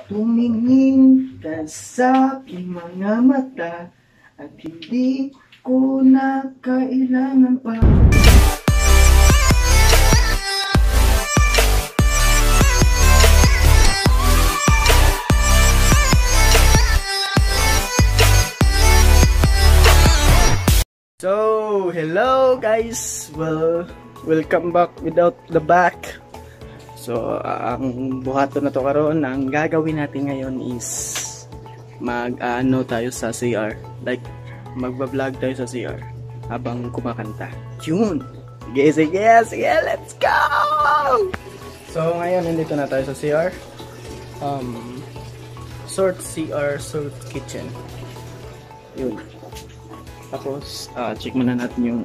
Tumingin ka sa aking mga mata at hindi ko na kailangan pa. So, hello guys! Well, welcome back without the back. So, ang buhato na to karon, ang gagawin natin ngayon is mag-ano tayo sa CR. Like, magba-vlog tayo sa CR habang kumakanta. Yun! Sige, let's go! So, ngayon, nandito na tayo sa CR. Sort CR, sort kitchen. Yun. Tapos, check muna natin yung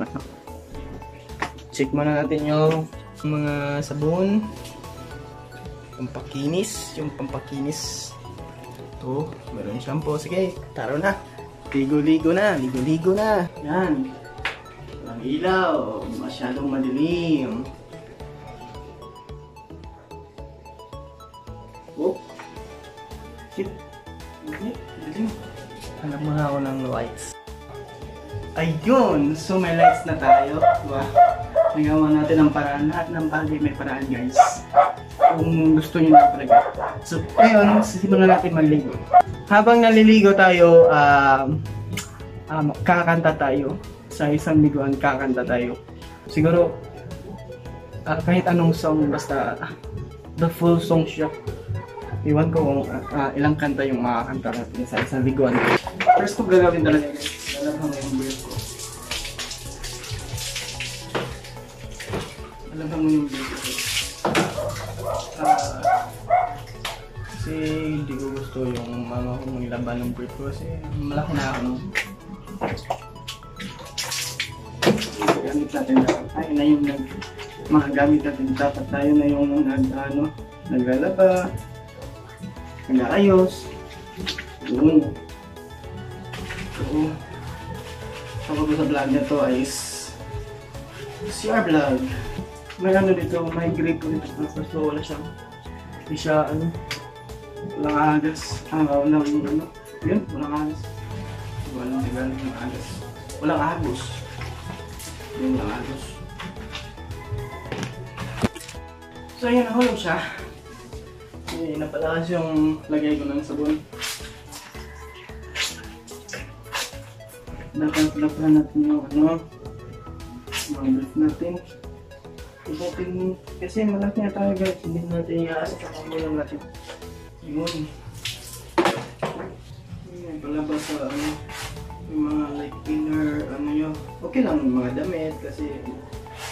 mga sabon, yung pampakinis. Ito, meron shampoo. Sige, taro na. Ligo-ligo na. Yan. Walang ilaw. Masyadong madilim. Oh. Shit. Dilim. Hanap muna ako ng lights. Ayun! So may lights na tayo. Diba? Nagawa natin ang paraan. Lahat ng bagay may paraan, guys. Kung gusto nyo na talaga. So ngayon, simulan natin magligo. Habang naliligo tayo, kakanta tayo. Sa isang liguan, kakanta tayo. Siguro, kahit anong song, basta the full song siya. Iwan ko kung ilang kanta yung makakanta natin sa isang liguan. First ko gagawin talaga, guys. Lalabhan mo yung breath ko. Lalabhan mo yung breath ko. Kasi hindi ko gusto yung mama ko maglaban ng breath ko kasi malaki na ako, no? Gamit natin dapat. Tayo na yung mga gamit natin. Dapat tayo na yung naglalaba, nag-aayos. Yun. So, ako sa vlog na to is CR vlog. May ano dito, may grip dito. So wala siyang, hindi siya walang agas. Walang yun, walang agas. Walang agas. Walang agos. Yun, walang agos. So ayan, nahulog siya. Napalakas yung lagay ko ng sabon. Dapat lapahan natin yung mga brief natin. Kasi malaki na tayo, guys. Hindi natin i-aasa sa kamulang natin. Yun. Palabas sa yung mga like inner, yun. Okay lang yung mga damit kasi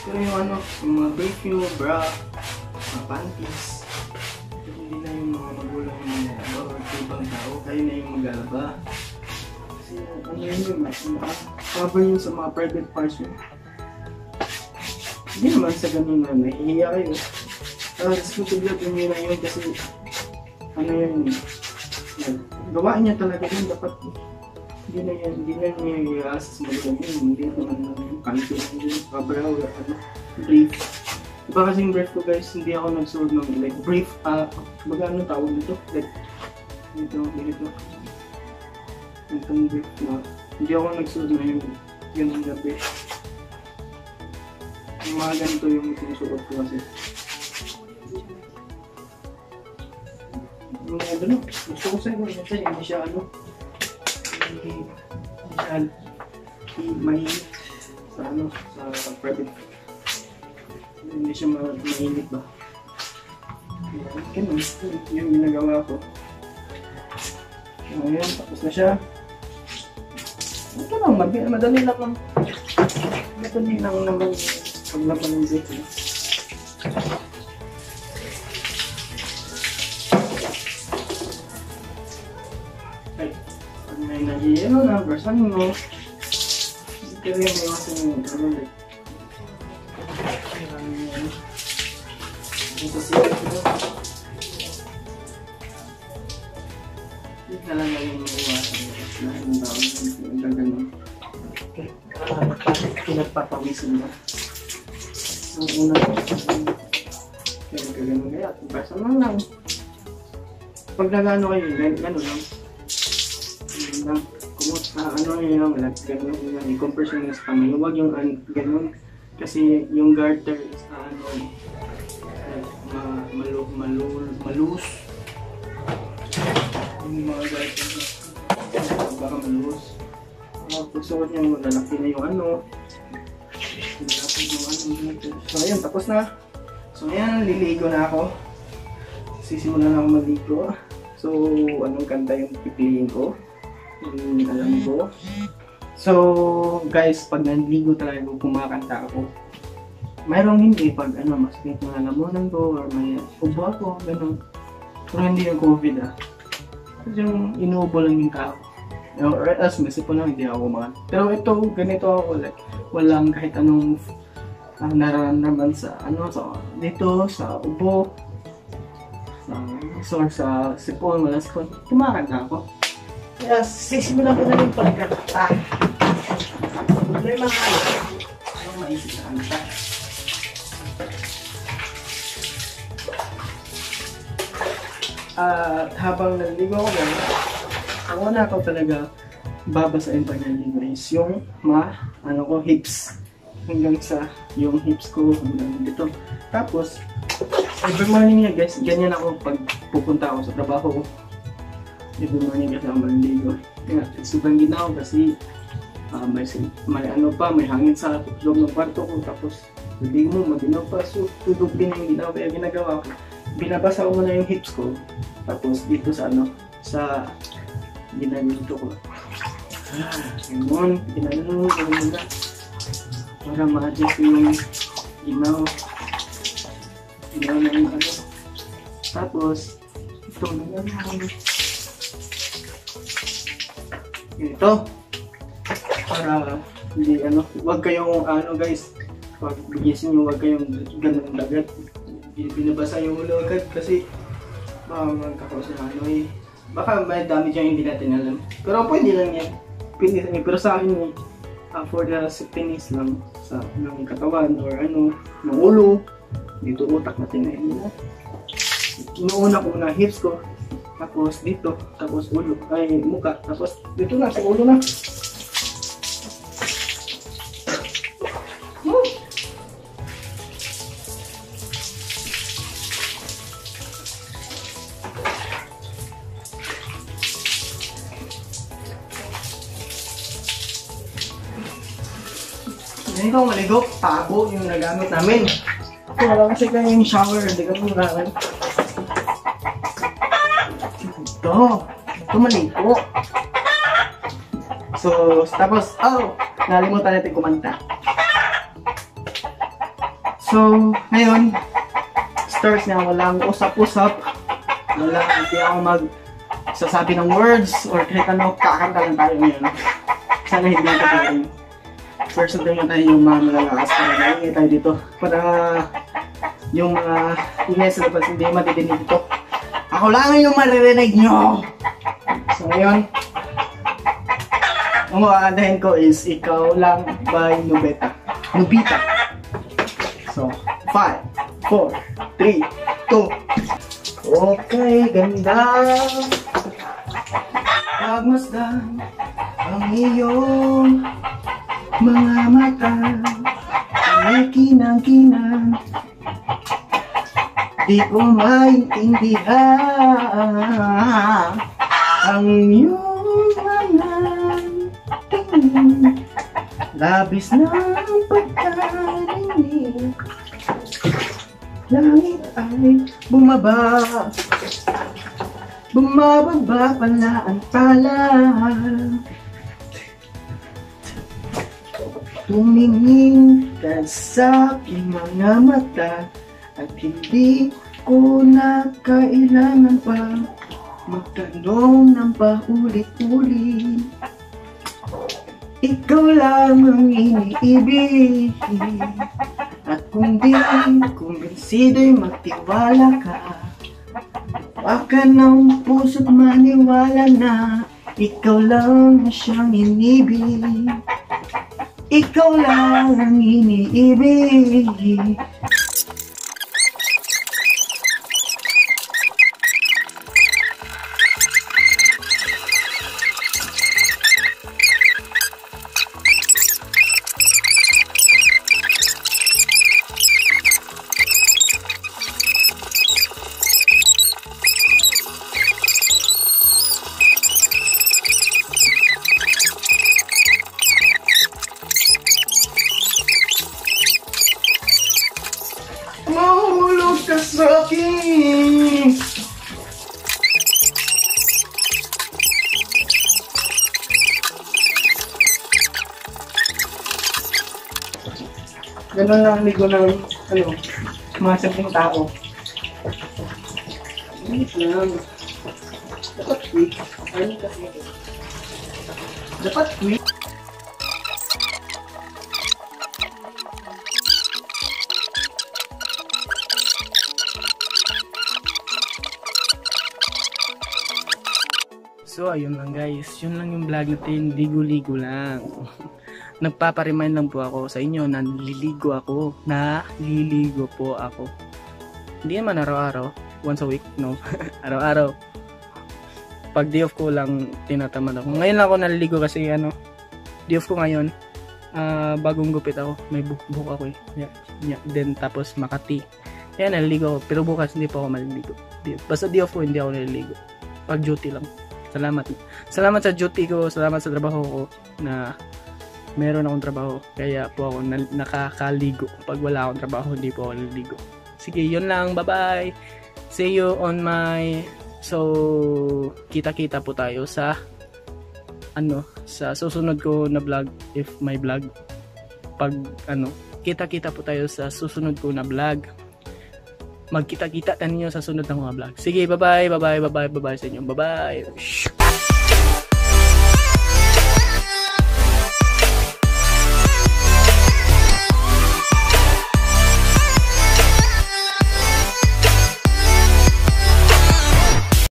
pero yung yung mga brief nyo, bra, mga panties. Hindi na yung mga magulang yung mga or ibang tao. Kayo na yung maglalaba. Cover yun sa mga private parts yun. Hindi naman sa ganun na nahihiya kayo. Responsibility nyo na yun kasi yun, gawain niya talaga yun. Dapat hindi na niya i-aasas magalang yun. Hindi naman yung kanto yung kabra o brief. Diba kasi yung brief ko, guys, hindi ako nagsuot ng like brief, baga tawag nito? Like ganito. Itong brief na hindi ako nagsuot na yung ganun gabi. Yung mga ganito yung sinusuot ko kasi yung gusto ko sa inyo hindi siya mainit sa private. Hindi siya mainit ba? Ganun yung ginagawa ko. Ngayon, tapos na siya. Ito lang, madali lang naman. Madali lang naman paglaban ng zip. Okay. Pag may nag-i-yellow na, versan mo. Ito rin may iwasan yung ulit. Ito siya ito. Hindi ka lang yung iwasan mo. Ang tawag yung gagano. Okay. Pinagpapawisin mo. Ang una ko. Kaya gagano kaya. Basta lang. pag nagano kayo, gano'n lang. Ano yun, gano'n, i-compress nyo sa kamay. Huwag yung gano'n. Kasi yung garter is malus. Yung mga garter baka malus. Pagsuot nyo, lalaki na yung So ayun, tapos na. So ayan, liligo na ako. Sisimulan na ako maligo. So anong kanta yung pipiliin ko? Alam ko. So guys, pag naligo talaga kumakanta ako. Mayroong hindi pag masakit ng lalamunan ko or may ubo ako, gano'n. Pero hindi yung COVID Kasi yung inuubo lang yung tao. Or else, may sipon lang, hindi ako kumakan. Pero ito, ganito ako, like, walang kahit anong nararamdaman sa, dito, sa ubo, sa sipon, wala sipon. Kumakanta ako. Kaya, sisimulan ko na yung pagkakata. Problema nga yun. Ano maisip na kanta? At habang naligo ako gano'n, ang una ko talaga babasahin pag naligo is yung hips. Hanggang sa yung hips ko hanggang dito. Tapos, every morning niya guys, ganyan ako pag pupunta ako sa trabaho ko. Every morning kasi ako maliligo. Sobrang ginaw kasi may hangin sa loob ng kwarto ko. Tapos, hindi mo maginaw pa. So, tulog din yung ginaw. Kaya ginagawa ko, binabasa ko muna yung hips ko. Tapos dito sa ginagito ko. Ngayon, ginagano ko muna. Para ma-adjust yung ginaw. Ginaw na yung Tapos, ito na ito. Para hindi wag kayong guys, pag bigisin nyo, wag kayong ganun dagat. Binabasa yung ulo agad kasi magkakaos na baka may damage yung hindi natin alam. Pero pwede lang yan. Pero sa akin for the fitness lang sa ng katawan or ng ulo, dito utak natin na inuuna ko na hips ko, tapos dito, tapos ulo, muka, tapos dito na sa ulo na. Hindi ko maligo, tabo yung nagamit namin. Wala kasi kayo yung shower, hindi ka murahan. Ito maligo. So, tapos, nalimutan natin kumanta. So, ngayon, stars na walang usap-usap. Hindi ako magsasabi ng words or kahit kakanta lang tayo ngayon. Sana hindi ka tayo. First natin tayo yung mga malalakas para maingay tayo dito. Para yung mga ingay sa labas hindi madidinig dito. Ako lang yung maririnig nyo! So ngayon, ang aandahin ko is Ikaw Lang by Nobita. So, 5, 4, 3, 2. Okay, ganda. Pagmasdan ang iyong mga mata, ay kinang-kinang, di ko maintindihan ang iyong mga tingin, labis ng pagkarinig, langit ay bumababa pala ang tala. Tumingin ka sa aking mga mata at hindi ko na kailangan pa magtanong ng paulit-ulit. Ikaw lang ang iniibig at kung di kumbinsido'y magtiwala ka. Baka ng puso't maniwala na ikaw lang na siyang inibig. Ikaw lang ang iniibig. Ganun lang ang ligo ng, mga simpleng tao. Wait lang. Dapat quick. Ano kasi ito? Dapat quick. So, ayun lang guys. Yun lang yung vlog natin. Ligo-ligo lang. Nagpaparemind lang po ako sa inyo na naliligo ako. Naliligo po ako. Hindi naman araw-araw. Once a week. No. Araw-araw. Pag day off ko lang, tinatamad ako. Ngayon lang ako naliligo kasi day off ko ngayon. Bagong gupit ako. May buhok ako eh. Yeah. Then tapos Makati. Kaya naliligo ako. Pero bukas hindi po ako maliligo. Basta day off ko, hindi ako naliligo. Pag duty lang. Salamat sa duty ko, salamat sa trabaho ko na meron akong trabaho. Kaya po ako nakakaligo. Pag wala akong trabaho, hindi po ako naliligo. Sige, yun lang. Bye-bye. See you on my... So, kita-kita po tayo sa sa susunod ko na vlog, if may vlog. Pag kita-kita po tayo sa susunod ko na vlog. Magkita-kita tayo sa sunod ng mga vlog. Sige, bye-bye sa inyo. Bye-bye.